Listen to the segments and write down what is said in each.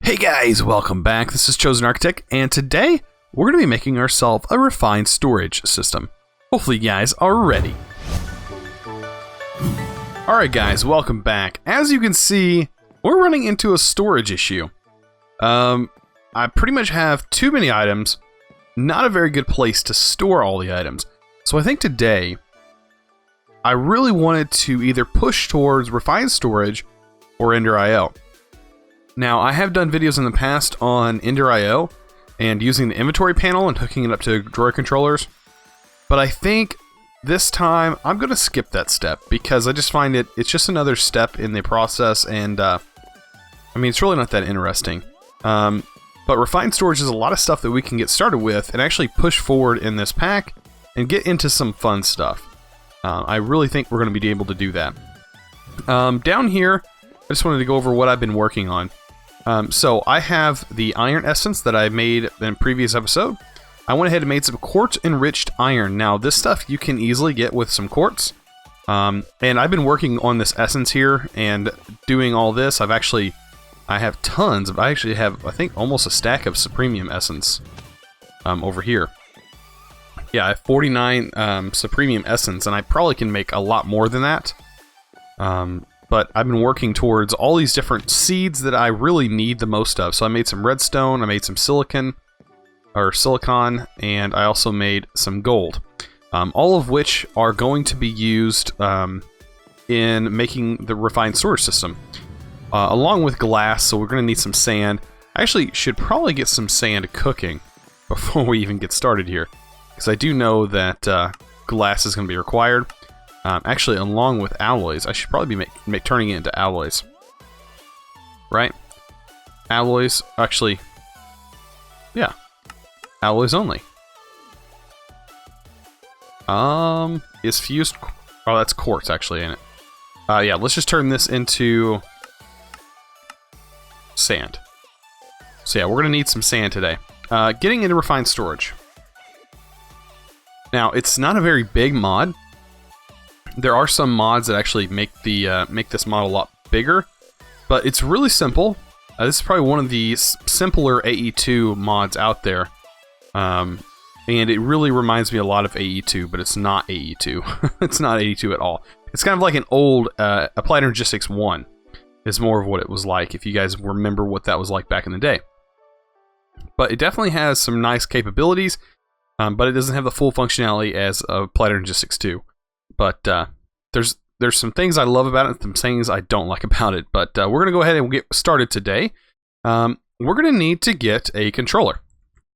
Hey guys, welcome back. This is ChosenArchitect, and today we're going to be making ourselves a refined storage system. Hopefully you guys are ready. Alright guys, welcome back. As you can see, we're running into a storage issue. I pretty much have too many items, not a very good place to store all the items. So I think today, I really wanted to either push towards refined storage or Ender IO. Now, I have done videos in the past on Ender IO and using the inventory panel and hooking it up to drawer controllers, but I think this time I'm going to skip that step because I just find it's just another step in the process, and I mean, it's really not that interesting. But refined storage is a lot of stuff that we can get started with and actually push forward in this pack and get into some fun stuff. I really think we're going to be able to do that. Down here, I just wanted to go over what I've been working on. So I have the iron essence that I made in a previous episode. I went ahead and made some quartz enriched iron. Now this stuff you can easily get with some quartz. And I've been working on this essence here and doing all this. I have tons. I actually have, I think, almost a stack of Supremium essence over here. Yeah, I have 49 Supremium essence, and I probably can make a lot more than that. But I've been working towards all these different seeds that I really need the most of. So I made some redstone, I made some silicon, and I also made some gold. All of which are going to be used in making the refined storage system. Along with glass, so we're going to need some sand. I actually should probably get some sand cooking before we even get started here, because I do know that glass is going to be required. Actually, along with alloys, I should probably be turning it into alloys. Right? Alloys, actually, yeah, alloys only. Is fused, oh, that's quartz actually, ain't it? Yeah, let's just turn this into sand. So yeah, we're gonna need some sand today. Getting into refined storage. Now, it's not a very big mod. There are some mods that actually make this mod a lot bigger, but it's really simple. This is probably one of the simpler AE2 mods out there, and it really reminds me a lot of AE2, but it's not AE2. It's not AE2 at all. It's kind of like an old Applied Energistics 1 is more of what it was like, if you guys remember what that was like back in the day. But it definitely has some nice capabilities, but it doesn't have the full functionality as Applied Energistics 2. But there's some things I love about it and some things I don't like about it. But we're going to go ahead and get started today. We're going to need to get a controller.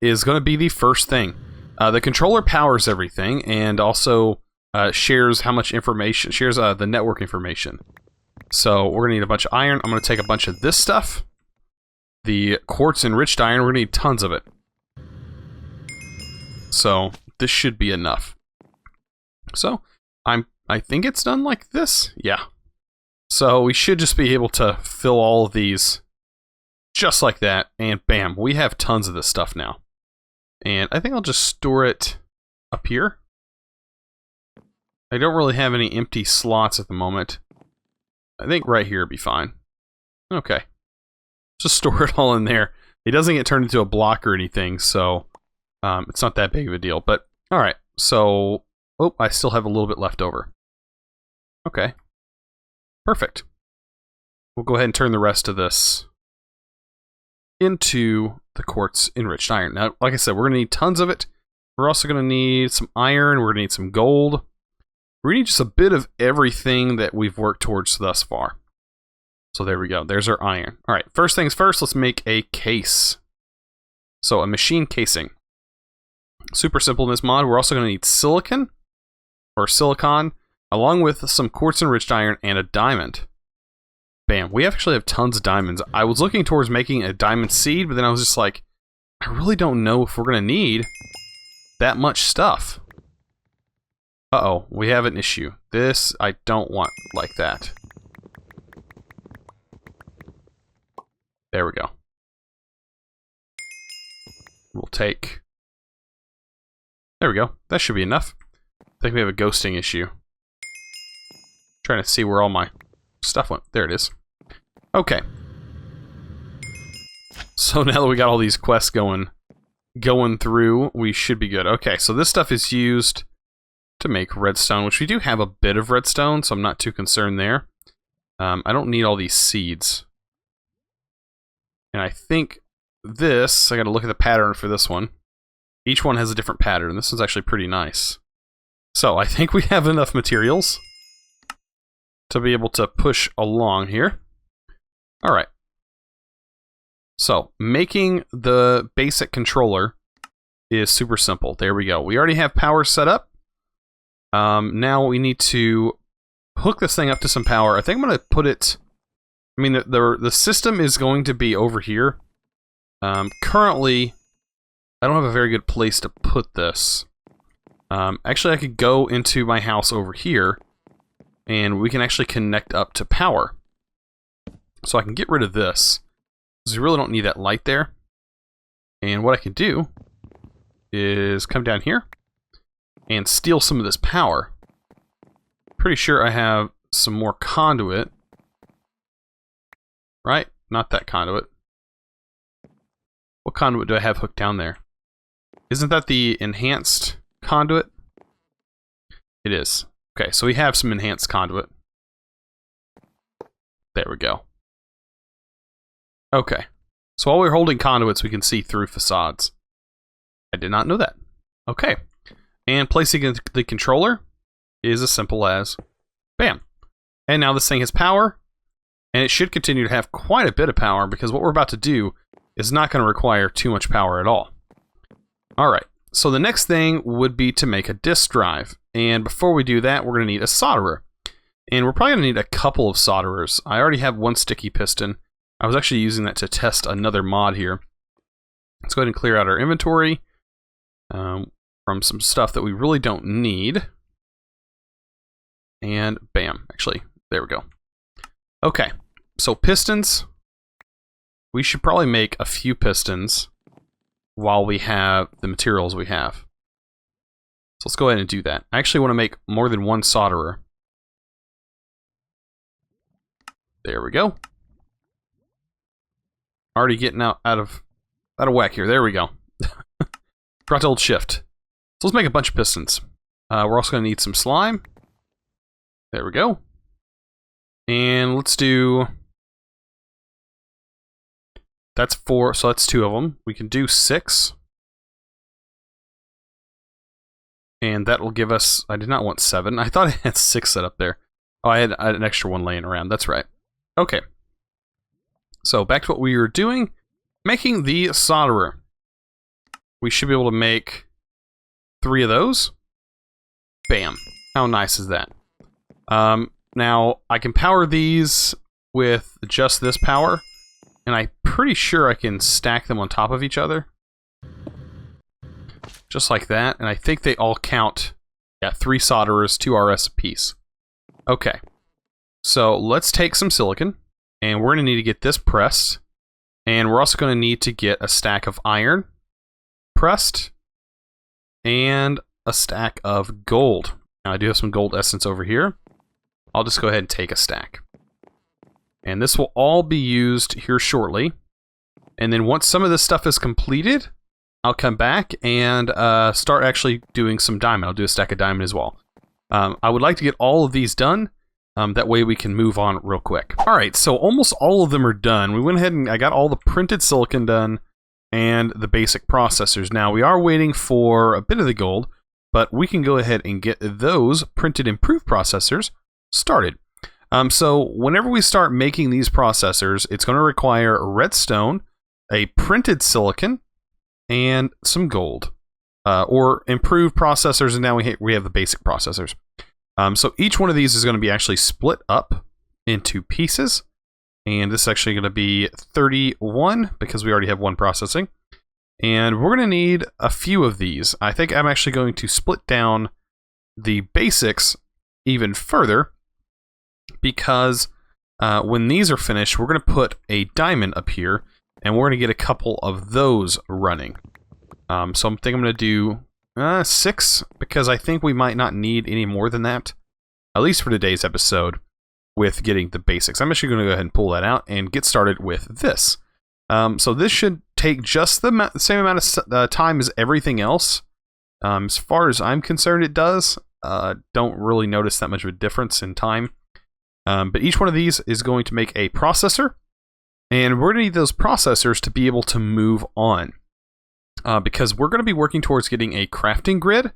Is going to be the first thing. The controller powers everything and also shares how much information, shares the network information. So we're going to need a bunch of iron. I'm going to take a bunch of this stuff. The quartz enriched iron, we're going to need tons of it. So this should be enough. So I think it's done like this. Yeah. So we should just be able to fill all of these just like that, and bam, we have tons of this stuff now. And I think I'll just store it up here. I don't really have any empty slots at the moment. I think right here would be fine. Okay. Just store it all in there. It doesn't get turned into a block or anything, so it's not that big of a deal. But alright, so oh, I still have a little bit left over. Okay. Perfect. We'll go ahead and turn the rest of this into the quartz enriched iron. Now, like I said, we're going to need tons of it. We're also going to need some iron. We're going to need some gold. We're going to need just a bit of everything that we've worked towards thus far. So there we go. There's our iron. All right, first things first, let's make a case. So a machine casing. Super simple in this mod. We're also going to need silicon, or silicon, along with some quartz enriched iron and a diamond. Bam, we actually have tons of diamonds. I was looking towards making a diamond seed, but then I was just like, I really don't know if we're going to need that much stuff. Uh-oh, we have an issue. This I don't want like that. There we go. We'll take... There we go. That should be enough. I think we have a ghosting issue. Trying to see where all my stuff went. There it is. Okay. So now that we got all these quests going through, we should be good. Okay, so this stuff is used to make redstone, which we do have a bit of redstone, so I'm not too concerned there. I don't need all these seeds. And I think this, I gotta look at the pattern for this one. Each one has a different pattern. This one's actually pretty nice. So I think we have enough materials to be able to push along here. Alright. So, making the basic controller is super simple. There we go. We already have power set up. Now we need to hook this thing up to some power. I think I'm going to put it... I mean, the system is going to be over here. Currently, I don't have a very good place to put this. Actually, I could go into my house over here, and we can actually connect up to power. So I can get rid of this, because we really don't need that light there. And what I can do is come down here and steal some of this power. Pretty sure I have some more conduit. Right? Not that conduit. What conduit do I have hooked down there? Isn't that the enhanced conduit? It is. Okay, so we have some enhanced conduit. There we go. Okay. So while we're holding conduits, we can see through facades. I did not know that. Okay. And placing the controller is as simple as bam. And now this thing has power, and it should continue to have quite a bit of power, because what we're about to do is not going to require too much power at all. Alright, so the next thing would be to make a disk drive. And before we do that, we're going to need a solderer. And we're probably going to need a couple of solderers. I already have one sticky piston. I was actually using that to test another mod here. Let's go ahead and clear out our inventory from some stuff that we really don't need. And bam, actually, there we go. Okay, so pistons. We should probably make a few pistons while we have the materials we have. So let's go ahead and do that. I actually want to make more than one solderer. There we go. Already getting out of whack here. There we go. Forgot to hold shift. So let's make a bunch of pistons. We're also going to need some slime. There we go. And let's do... That's 4, so that's 2 of them. We can do 6. And that will give us... I did not want 7. I thought I had 6 set up there. Oh, I had an extra one laying around. That's right. Okay. So back to what we were doing. Making the solderer. We should be able to make 3 of those. Bam. How nice is that? Now, I can power these with just this power. And I'm pretty sure I can stack them on top of each other. Just like that. And I think they all count, yeah, 3 solderers, 2 RS apiece. Okay. So let's take some silicon. And we're going to need to get this pressed. And we're also going to need to get a stack of iron pressed. And a stack of gold. Now I do have some gold essence over here. I'll just go ahead and take a stack. And this will all be used here shortly. And then once some of this stuff is completed, I'll come back and start actually doing some diamond. I'll do a stack of diamond as well. I would like to get all of these done. That way we can move on real quick. Alright, so almost all of them are done. We went ahead and I got all the printed silicon done and the basic processors. Now we are waiting for a bit of the gold, but we can go ahead and get those printed improved processors started. So whenever we start making these processors, it's going to require redstone, a printed silicon, and some gold. Or improved processors, and now we have the basic processors. So each one of these is going to be actually split up into pieces. And this is actually going to be 31, because we already have one processing. And we're going to need a few of these. I think I'm actually going to split down the basics even further, because when these are finished, we're going to put a diamond up here, and we're going to get a couple of those running. So I'm thinking I'm going to do 6, because I think we might not need any more than that, at least for today's episode, with getting the basics. I'm actually going to go ahead and pull that out and get started with this. So this should take just the same amount of time as everything else. As far as I'm concerned, it does. Don't really notice that much of a difference in time. But each one of these is going to make a processor. And we're going to need those processors to be able to move on. Because we're going to be working towards getting a crafting grid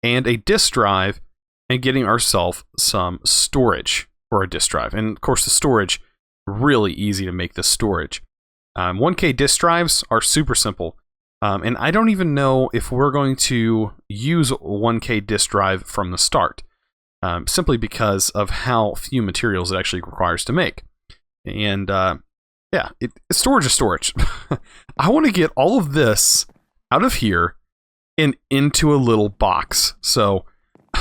and a disk drive and getting ourselves some storage for a disk drive. And of course the storage, really easy to make the storage. 1K disk drives are super simple. And I don't even know if we're going to use 1K disk drive from the start. Simply because of how few materials it actually requires to make. And yeah, storage is storage. I want to get all of this out of here and into a little box. So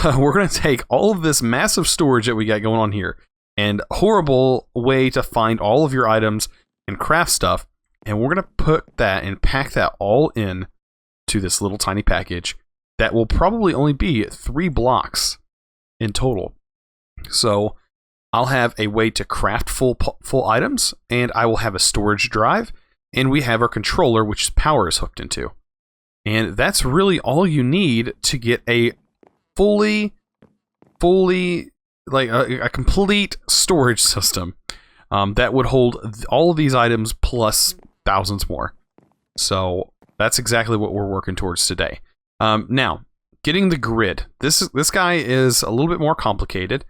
we're going to take all of this massive storage that we got going on here, and horrible way to find all of your items and craft stuff, and we're going to put that and pack that all in to this little tiny package that will probably only be 3 blocks in total. So I'll have a way to craft full items, and I will have a storage drive, and we have our controller, which power is hooked into. And that's really all you need to get a fully like a complete storage system that would hold all of these items plus thousands more. So that's exactly what we're working towards today. Now, getting the grid. This guy is a little bit more complicated.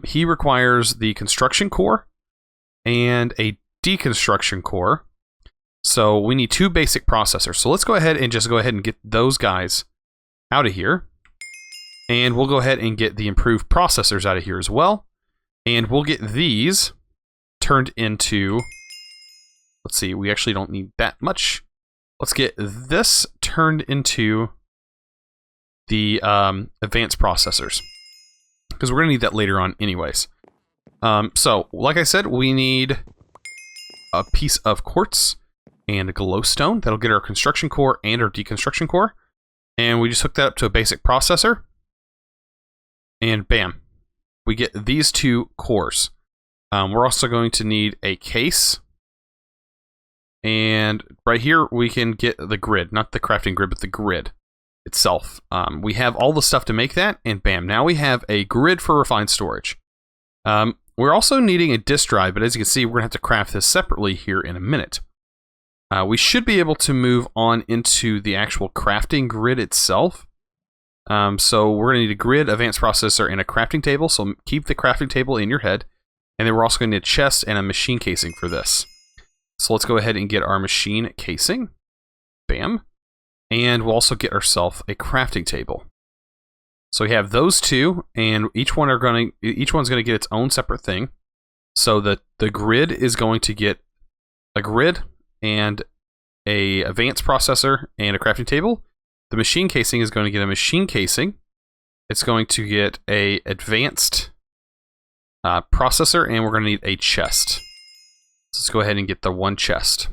He requires the construction core and a deconstruction core. So we need 2 basic processors. So let's go ahead and get those guys out of here. And we'll go ahead and get the improved processors out of here as well. And we'll get these turned into... Let's see, we actually don't need that much. Let's get this turned into the advanced processors, because we're going to need that later on anyways. So, like I said, we need a piece of quartz and a glowstone. That'll get our construction core and our deconstruction core. And we just hook that up to a basic processor. And bam, we get these 2 cores. We're also going to need a case. And right here, we can get the grid, not the crafting grid, but the grid itself. We have all the stuff to make that, and bam, now we have a grid for refined storage. We're also needing a disk drive, but as you can see, we're going to have to craft this separately here in a minute. We should be able to move on into the actual crafting grid itself. So we're going to need a grid, advanced processor, and a crafting table, so keep the crafting table in your head. And then we're also going to need a chest and a machine casing for this. So let's go ahead and get our machine casing. Bam. And we'll also get ourselves a crafting table. So we have those 2, and each one's going to get its own separate thing. So the grid is going to get a grid and a advanced processor and a crafting table. The machine casing is going to get a machine casing. It's going to get a advanced processor, and we're going to need a chest. So let's go ahead and get the 1 chest.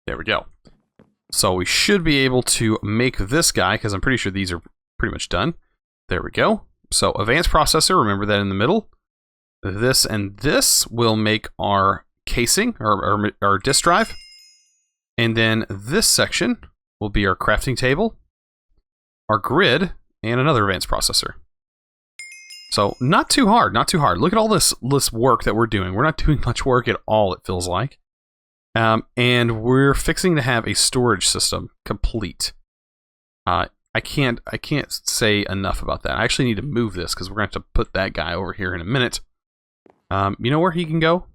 There we go. So we should be able to make this guy, because I'm pretty sure these are pretty much done. There we go. So advanced processor, remember that in the middle. This and this will make our casing, or our disk drive. And then this section will be our crafting table, our grid, and another advanced processor. So not too hard, not too hard. Look at all this work that we're doing. We're not doing much work at all, it feels like. And we're fixing to have a storage system complete. I can't say enough about that. I actually need to move this because we're going to have to put that guy over here in a minute. You know where he can go?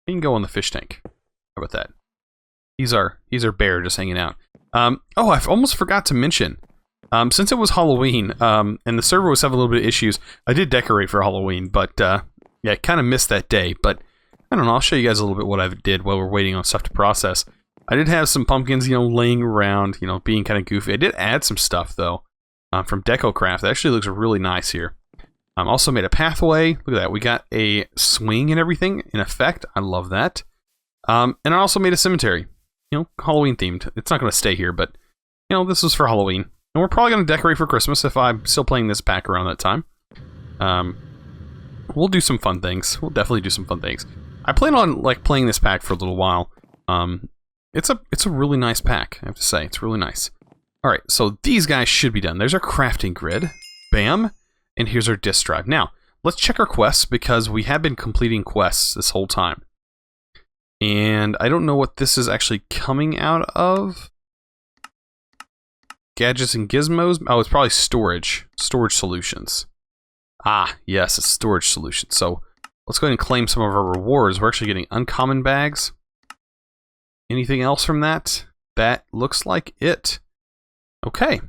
He can go in the fish tank. How about that? He's our bear just hanging out. Oh, I almost forgot to mention. Since it was Halloween, and the server was having a little bit of issues, I did decorate for Halloween, but yeah, I kind of missed that day. But I don't know, I'll show you guys a little bit what I did while we're waiting on stuff to process. I did have some pumpkins, laying around, being kind of goofy. I did add some stuff, though, from DecoCraft. That actually looks really nice here. Also made a pathway. Look at that. We got a swing and everything in effect. I love that. And I also made a cemetery. Halloween themed. It's not going to stay here, but, this was for Halloween. And we're probably going to decorate for Christmas if I'm still playing this pack around that time. We'll do some fun things. We'll definitely do some fun things. I plan on, playing this pack for a little while. It's a really nice pack, I have to say. It's really nice. All right, so these guys should be done. There's our crafting grid. Bam. And here's our disk drive. Now, let's check our quests because we have been completing quests this whole time. And I don't know what this is actually coming out of. Gadgets and gizmos. Oh, it's probably storage. Storage solutions. Ah, yes, it's storage solutions. So let's go ahead and claim some of our rewards. We're actually getting uncommon bags. Anything else from that? That looks like it. Okay.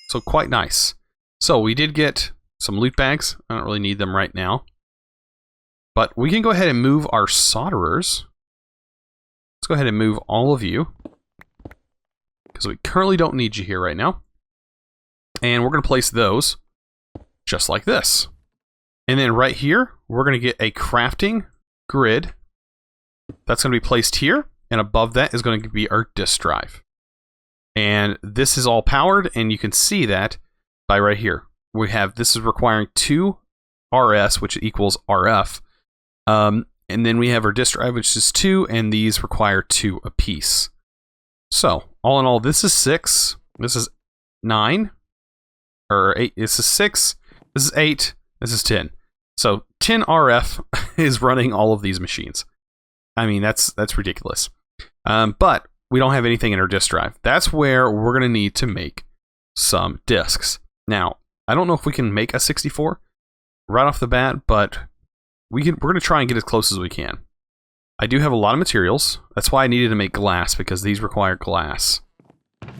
So quite nice. So we did get some loot bags. I don't really need them right now. But we can go ahead and move our solderers. Let's go ahead and move all of you. Because we currently don't need you here right now. And we're going to place those just like this. And then right here, we're going to get a crafting grid. That's going to be placed here. And above that is going to be our disk drive. And this is all powered, and you can see that by right here. We have, this is requiring 2 RS, which equals RF. And then we have our disk drive, which is 2, and these require 2 apiece. So, all in all, this is 6. This is 9. Or 8. This is 6. This is 8. This is 10. So, 10 RF is running all of these machines. I mean, that's ridiculous. But we don't have anything in our disk drive. That's where we're going to need to make some disks. Now, I don't know if we can make a 64 right off the bat, but we're going to try and get as close as we can. I do have a lot of materials. That's why I needed to make glass, because these require glass.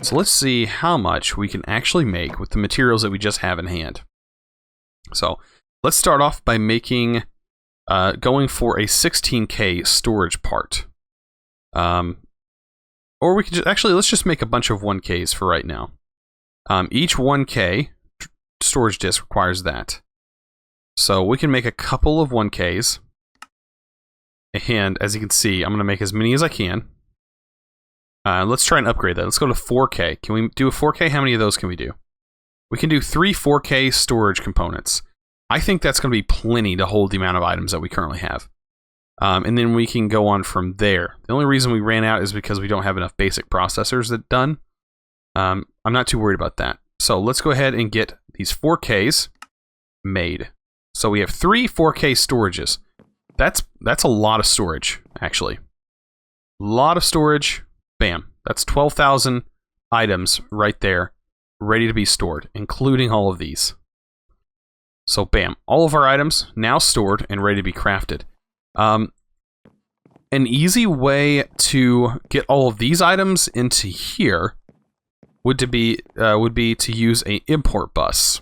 So let's see how much we can actually make with the materials that we just have in hand. So let's start off by making, going for a 16K storage part. Or we could just, actually, let's just make a bunch of 1Ks for right now. Each 1K storage disk requires that. So we can make a couple of 1Ks. And as you can see, I'm going to make as many as I can. Let's try and upgrade that. Let's go to 4K. Can we do a 4K? How many of those can we do? We can do 3 4K storage components. I think that's going to be plenty to hold the amount of items that we currently have. And then we can go on from there. The only reason we ran out is because we don't have enough basic processors that done. I'm not too worried about that. So let's go ahead and get these 4Ks made. So we have 3 4K storages. That's a lot of storage, actually. A lot of storage. Bam. That's 12,000 items right there, ready to be stored, including all of these. So bam. All of our items now stored and ready to be crafted. An easy way to get all of these items into here would be to use an import bus.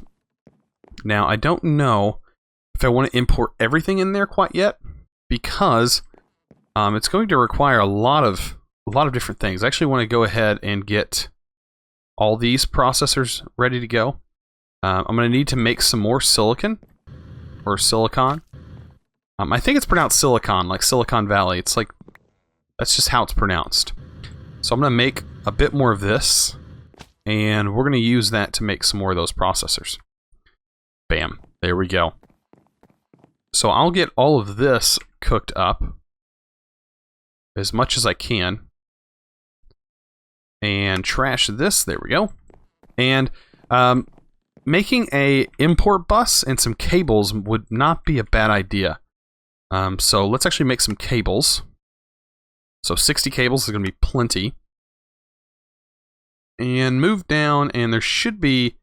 Now, I don't know if I want to import everything in there quite yet, because it's going to require a lot of different things. I actually want to go ahead and get all these processors ready to go. I'm going to need to make some more silicon or silicon. I think it's pronounced silicon, like Silicon Valley. It's like, that's just how it's pronounced. So I'm going to make a bit more of this, and we're going to use that to make some more of those processors. Bam. There we go. So I'll get all of this cooked up as much as I can. And trash this. There we go. And making a import bus and some cables would not be a bad idea. So let's actually make some cables. So 60 cables is going to be plenty. And move down, and there should be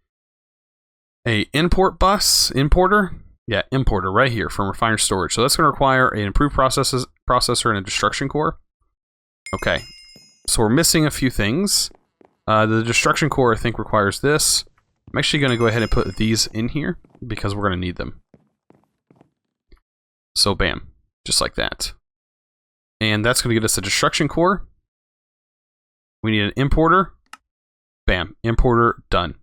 a importer. Yeah, importer right here from refiner storage. So that's going to require an improved processor and a destruction core. Okay, so we're missing a few things. The destruction core, I think, requires this. I'm actually going to go ahead and put these in here because we're going to need them. So bam, just like that. And that's going to get us a destruction core. We need an importer. Bam, importer done.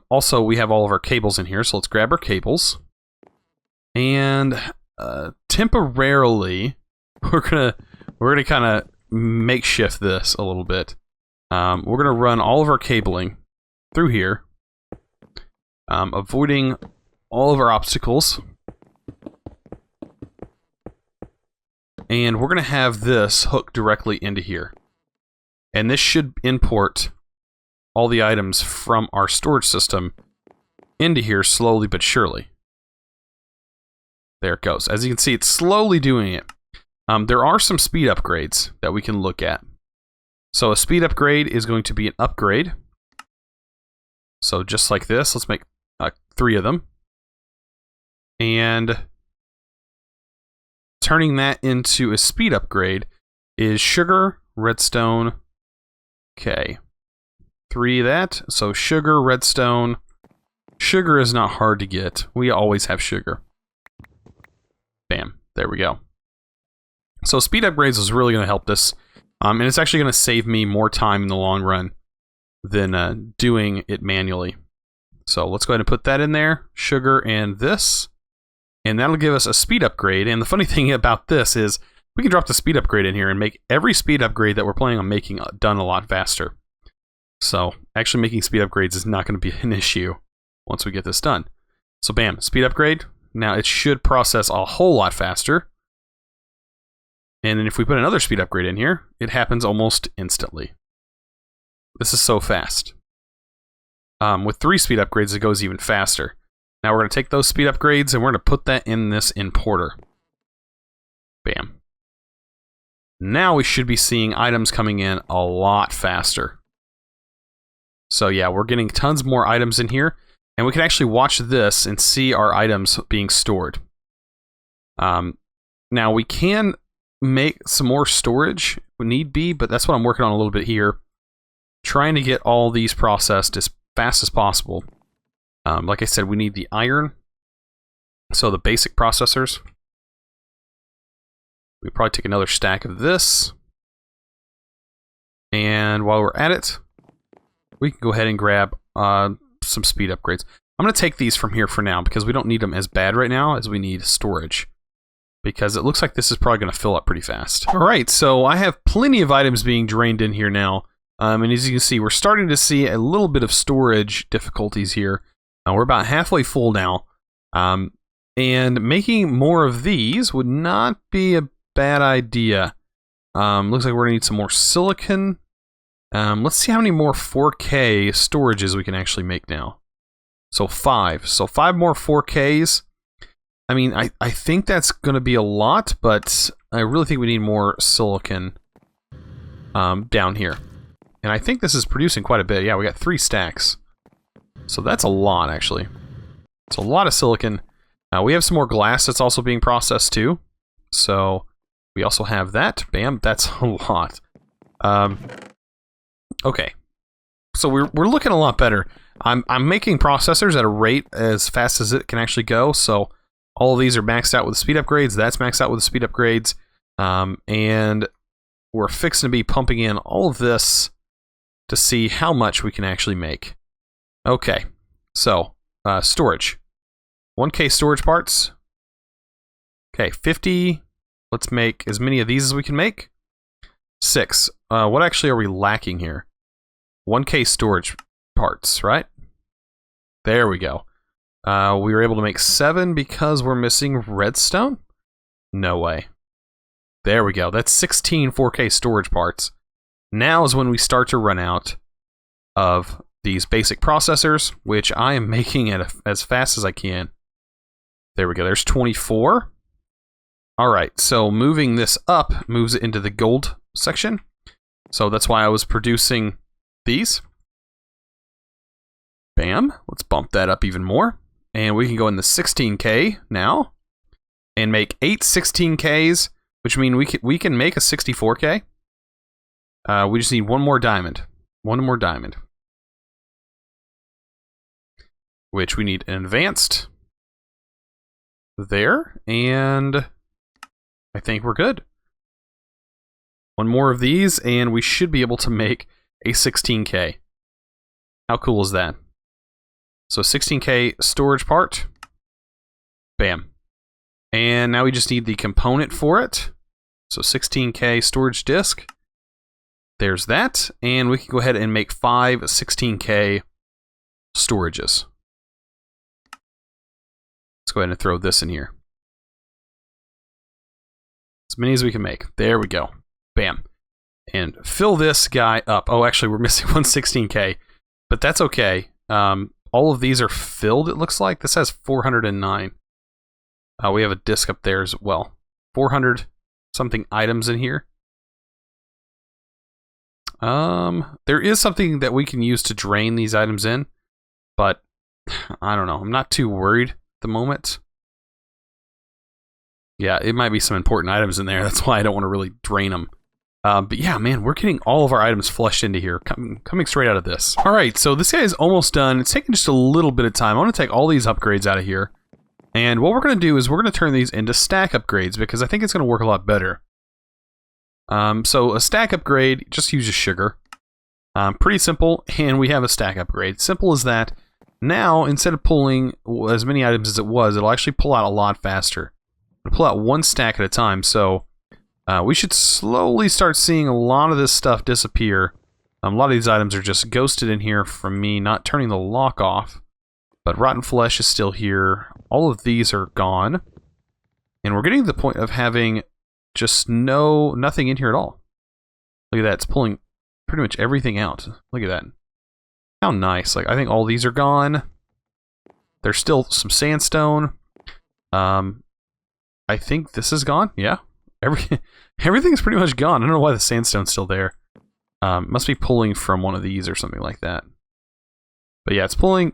Also, we have all of our cables in here, so let's grab our cables. And temporarily, we're gonna kind of makeshift this a little bit. We're gonna run all of our cabling through here, avoiding all of our obstacles. and we're going to have this hooked directly into here. And this should import all the items from our storage system into here slowly but surely. There it goes. As you can see, it's slowly doing it. There are some speed upgrades that we can look at. So a speed upgrade is going to be an upgrade. So just like this, let's make 3 of them. And turning that into a speed upgrade is sugar, redstone. Okay. 3 of that. So sugar, redstone. Sugar is not hard to get. We always have sugar. Bam. There we go. So speed upgrades is really going to help this. And it's actually going to save me more time in the long run than doing it manually. So let's go ahead and put that in there. Sugar and this. And that'll give us a speed upgrade. And the funny thing about this is we can drop the speed upgrade in here and make every speed upgrade that we're planning on making done a lot faster. So actually making speed upgrades is not going to be an issue once we get this done. So bam, speed upgrade. Now it should process a whole lot faster. And then if we put another speed upgrade in here, it happens almost instantly. This is so fast. With 3 speed upgrades, it goes even faster. Now we're going to take those speed upgrades and we're going to put that in this importer. Bam. Now we should be seeing items coming in a lot faster. So yeah, we're getting tons more items in here. And we can actually watch this and see our items being stored. Now we can make some more storage if need be, but that's what I'm working on a little bit here. Trying to get all these processed as fast as possible. Like I said, we need the iron. So the basic processors. We probably take another stack of this. And while we're at it, we can go ahead and grab some speed upgrades. I'm going to take these from here for now because we don't need them as bad right now as we need storage. Because it looks like this is probably going to fill up pretty fast. Alright, so I have plenty of items being drained in here now. And as you can see, we're starting to see a little bit of storage difficulties here. We're about halfway full now. And making more of these would not be a bad idea. Looks like we're going to need some more silicon. Let's see how many more 4K storages we can actually make now. So 5. So 5 more 4Ks. I mean, I think that's going to be a lot, but I really think we need more silicon down here. And I think this is producing quite a bit. Yeah, we got 3 stacks. So that's a lot, actually. It's a lot of silicon. We have some more glass that's also being processed, too. So we also have that. Bam, that's a lot. Okay. So we're looking a lot better. I'm making processors at a rate as fast as it can actually go. So all of these are maxed out with speed upgrades. That's maxed out with speed upgrades. And we're fixing to be pumping in all of this to see how much we can actually make. Okay, so storage. 1K storage parts. Okay, 50. Let's make as many of these as we can make. 6. What actually are we lacking here? 1K storage parts, right? There we go. We were able to make 7 because we're missing redstone? No way. There we go. That's 16 4K storage parts. Now is when we start to run out of these basic processors, which I am making at as fast as I can. There we go. There's 24. All right. So moving this up moves it into the gold section. So that's why I was producing these. Bam. Let's bump that up even more. And we can go in the 16K now and make 8 16Ks, which means we can make a 64K. We just need one more diamond. One more diamond. Which we need an advanced. There. And I think we're good. One more of these, and we should be able to make a 16K. How cool is that? So 16K storage part. Bam. And now we just need the component for it. So 16K storage disk. There's that. And we can go ahead and make 5 16K storages. Let's go ahead and throw this in here. Let's As many as we can make. There we go. Bam. And fill this guy up. Oh, actually, we're missing 116K. But that's okay. All of these are filled, it looks like. This has 409. We have a disc up there as well. 400 something items in here. There is something that we can use to drain these items in, but I don't know. I'm not too worried at the moment. Yeah, it might be some important items in there. That's why I don't want to really drain them. But yeah, man, we're getting all of our items flushed into here, coming straight out of this. All right, so this guy is almost done. It's taking just a little bit of time. I want to take all these upgrades out of here. And what we're going to do is we're going to turn these into stack upgrades because I think it's going to work a lot better. So a stack upgrade just uses sugar. Pretty simple, and we have a stack upgrade. Simple as that. Now, instead of pulling as many items as it was, it'll actually pull out a lot faster. It'll pull out one stack at a time, so we should slowly start seeing a lot of this stuff disappear. A lot of these items are just ghosted in here from me not turning the lock off. But rotten flesh is still here. All of these are gone. And we're getting to the point of having just nothing in here at all. Look at that. It's pulling pretty much everything out. Look at that. How nice. Like, I think all these are gone. There's still some sandstone. I think this is gone. Yeah. Everything's pretty much gone. I don't know why the sandstone's still there. Must be pulling from one of these or something like that. But yeah, it's pulling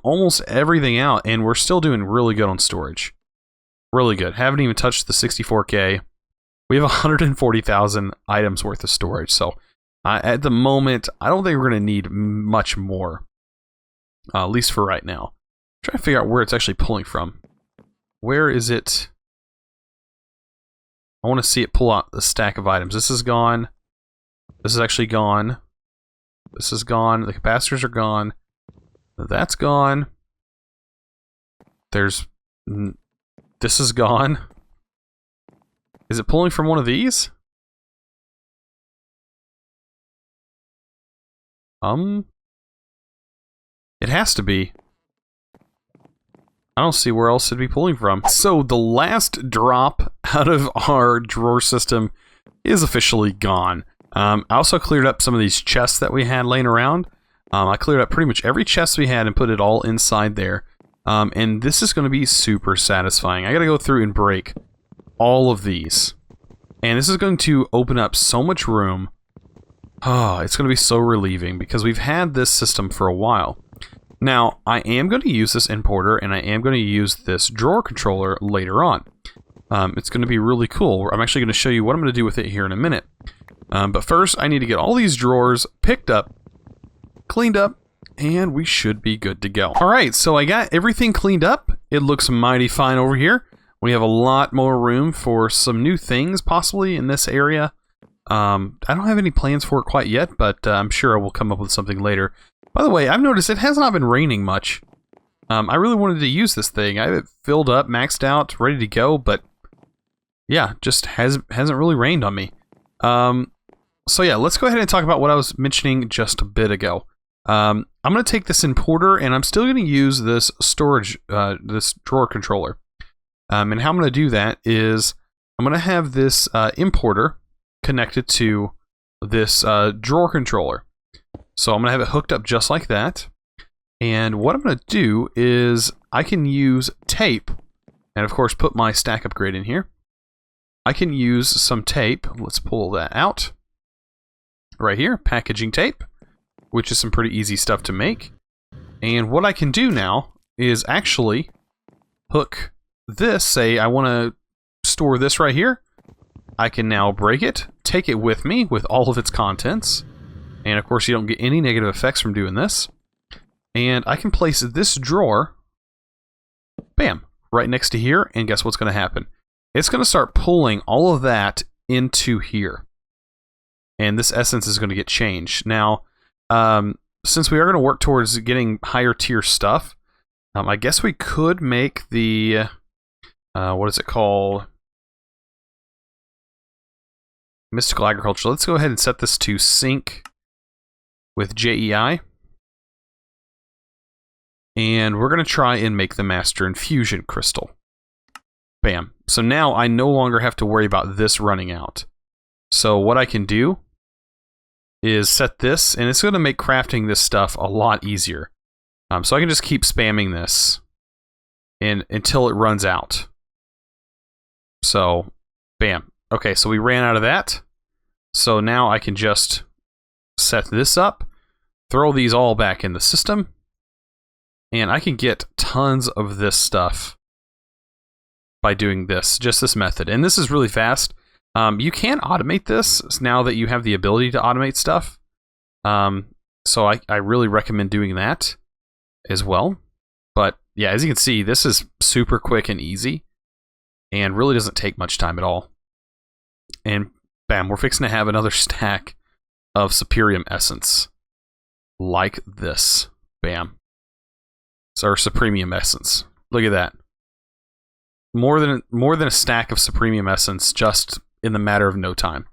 almost everything out, and we're still doing really good on storage. Really good. Haven't even touched the 64K. We have 140,000 items worth of storage, so at the moment, I don't think we're going to need much more. At least for right now. I'm trying to figure out where it's actually pulling from. Where is it? I want to see it pull out the stack of items. This is gone. This is actually gone. This is gone. The capacitors are gone. That's gone. This is gone. Is it pulling from one of these? It has to be. I don't see where else it'd be pulling from. So the last drop out of our drawer system is officially gone. I also cleared up some of these chests that we had laying around. I cleared up pretty much every chest we had and put it all inside there. And this is going to be super satisfying. I got to go through and break all of these. And this is going to open up so much room. Oh, it's going to be so relieving because we've had this system for a while. Now, I am going to use this importer and I am going to use this drawer controller later on. It's going to be really cool. I'm actually going to show you what I'm going to do with it here in a minute. But first, I need to get all these drawers picked up, cleaned up, and we should be good to go. Alright, so I got everything cleaned up. It looks mighty fine over here. We have a lot more room for some new things, possibly, in this area. I don't have any plans for it quite yet, but I'm sure I will come up with something later. By the way, I've noticed it has not been raining much. I really wanted to use this thing. I have it filled up, maxed out, ready to go, but yeah, just hasn't really rained on me. So yeah, let's go ahead and talk about what I was mentioning just a bit ago. I'm going to take this importer, and I'm still going to use this storage, this drawer controller. And how I'm going to do that is I'm going to have this importer connected to this drawer controller. So I'm going to have it hooked up just like that. And what I'm going to do is I can use tape, and of course put my stack upgrade in here. I can use some tape. Let's pull that out. Right here, packaging tape, which is some pretty easy stuff to make. And what I can do now is actually hook this, say I want to store this right here. I can now break it, take it with me with all of its contents. And of course you don't get any negative effects from doing this. And I can place this drawer, bam, right next to here, and guess what's going to happen? It's going to start pulling all of that into here. And this essence is going to get changed. Now, since we are going to work towards getting higher tier stuff, I guess we could make the, what is it called? Mystical Agriculture. Let's go ahead and set this to sync with JEI. And we're going to try and make the Master Infusion Crystal. Bam. So now I no longer have to worry about this running out. So what I can do is set this, and it's going to make crafting this stuff a lot easier. So I can just keep spamming this until it runs out. So, bam. Okay, so we ran out of that. So now I can just set this up, throw these all back in the system, and I can get tons of this stuff by doing this, just this method. And this is really fast. You can automate this now that you have the ability to automate stuff. So I really recommend doing that as well. But yeah, as you can see, this is super quick and easy and really doesn't take much time at all. And bam, we're fixing to have another stack of Superium Essence. Like this. Bam. It's our Supremium Essence. Look at that. More than a stack of Supremium Essence just in the matter of no time.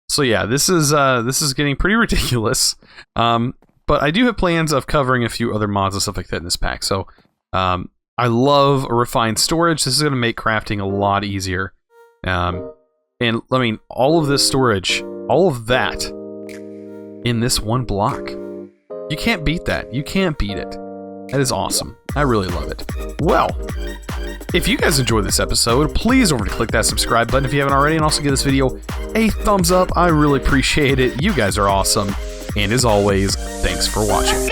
So yeah, this is getting pretty ridiculous. But I do have plans of covering a few other mods and stuff like that in this pack. So I love a refined storage. This is going to make crafting a lot easier. And I mean, all of this storage, all of that in this one block. You can't beat that. You can't beat it. That is awesome. I really love it. Well, if you guys enjoyed this episode, please remember to click that subscribe button if you haven't already, and also give this video a thumbs up. I really appreciate it. You guys are awesome. And as always, thanks for watching.